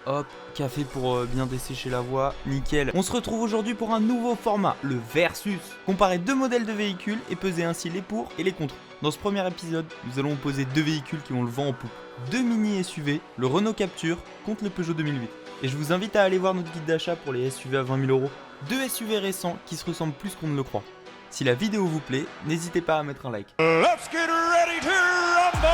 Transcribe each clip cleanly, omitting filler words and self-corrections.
Hop, café pour bien dessécher la voix, nickel. On se retrouve aujourd'hui pour un nouveau format, le Versus. Comparer deux modèles de véhicules et peser ainsi les pour et les contre. Dans ce premier épisode, nous allons opposer deux véhicules qui ont le vent en poupe. Deux mini SUV, le Renault Captur contre le Peugeot 2008. Et je vous invite à aller voir notre guide d'achat pour les SUV à 20 000 €. Deux SUV récents qui se ressemblent plus qu'on ne le croit. Si la vidéo vous plaît, n'hésitez pas à mettre un like. Let's get ready to rumble!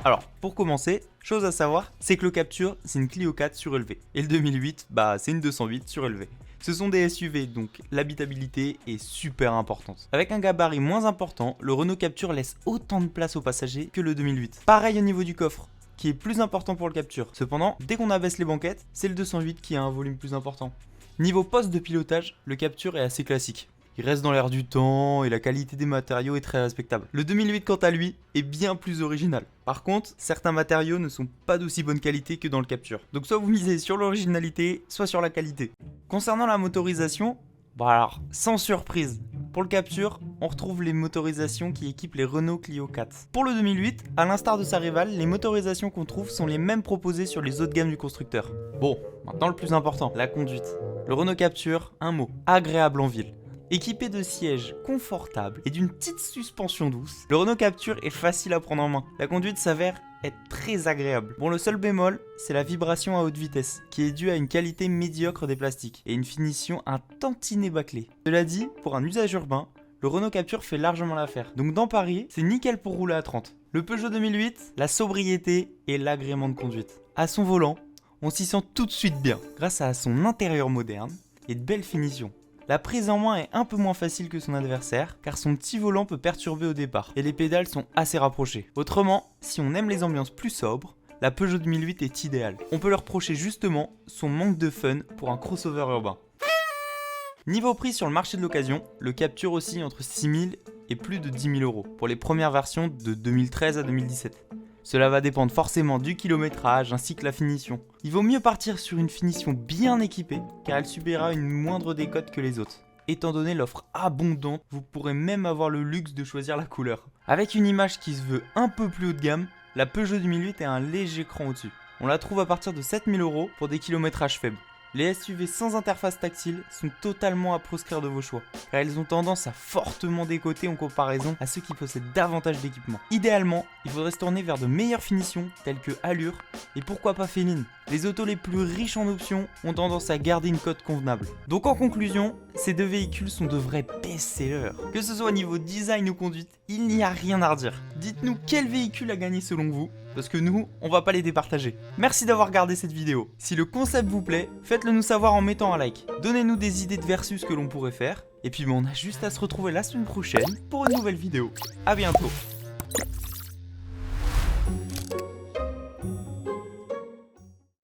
Alors, pour commencer, chose à savoir, c'est que le Captur, c'est une Clio 4 surélevée. Et le 2008, c'est une 208 surélevée. Ce sont des SUV, donc l'habitabilité est super importante. Avec un gabarit moins important, le Renault Captur laisse autant de place aux passagers que le 2008. Pareil au niveau du coffre, qui est plus important pour le Captur. Cependant, dès qu'on abaisse les banquettes, c'est le 208 qui a un volume plus important. Niveau poste de pilotage, le Captur est assez classique. Il reste dans l'air du temps et la qualité des matériaux est très respectable. Le 2008 quant à lui est bien plus original. Par contre, certains matériaux ne sont pas d'aussi bonne qualité que dans le Captur. Donc soit vous misez sur l'originalité, soit sur la qualité. Concernant la motorisation, alors sans surprise, pour le Captur, on retrouve les motorisations qui équipent les Renault Clio 4. Pour le 2008, à l'instar de sa rivale, les motorisations qu'on trouve sont les mêmes proposées sur les autres gammes du constructeur. Bon, maintenant le plus important, la conduite. Le Renault Captur, un mot, agréable en ville. Équipé de sièges confortables et d'une petite suspension douce, le Renault Captur est facile à prendre en main. La conduite s'avère être très agréable. Bon, le seul bémol, c'est la vibration à haute vitesse, qui est due à une qualité médiocre des plastiques et une finition un tantinet bâclée. Cela dit, pour un usage urbain, le Renault Captur fait largement l'affaire. Donc dans Paris, c'est nickel pour rouler à 30. Le Peugeot 2008, la sobriété et l'agrément de conduite. À son volant, on s'y sent tout de suite bien, grâce à son intérieur moderne et de belles finitions. La prise en main est un peu moins facile que son adversaire, car son petit volant peut perturber au départ, et les pédales sont assez rapprochées. Autrement, si on aime les ambiances plus sobres, la Peugeot 2008 est idéale. On peut leur reprocher justement son manque de fun pour un crossover urbain. Niveau prix sur le marché de l'occasion, le Captur oscille entre 6 000 et plus de 10 000 € pour les premières versions de 2013 à 2017. Cela va dépendre forcément du kilométrage ainsi que la finition. Il vaut mieux partir sur une finition bien équipée car elle subira une moindre décote que les autres. Étant donné l'offre abondante, vous pourrez même avoir le luxe de choisir la couleur. Avec une image qui se veut un peu plus haut de gamme, la Peugeot 2008 est un léger cran au-dessus. On la trouve à partir de 7 000 € pour des kilométrages faibles. Les SUV sans interface tactile sont totalement à proscrire de vos choix, car ils ont tendance à fortement décoter en comparaison à ceux qui possèdent davantage d'équipement. Idéalement, il faudrait se tourner vers de meilleures finitions telles que Allure et pourquoi pas Féline. Les autos les plus riches en options ont tendance à garder une cote convenable. Donc en conclusion, ces deux véhicules sont de vrais best-sellers. Que ce soit niveau design ou conduite, il n'y a rien à redire. Dites-nous quel véhicule a gagné selon vous, parce que nous, on va pas les départager. Merci d'avoir regardé cette vidéo. Si le concept vous plaît, faites-le nous savoir en mettant un like. Donnez-nous des idées de versus que l'on pourrait faire. Et puis on a juste à se retrouver la semaine prochaine pour une nouvelle vidéo. A bientôt.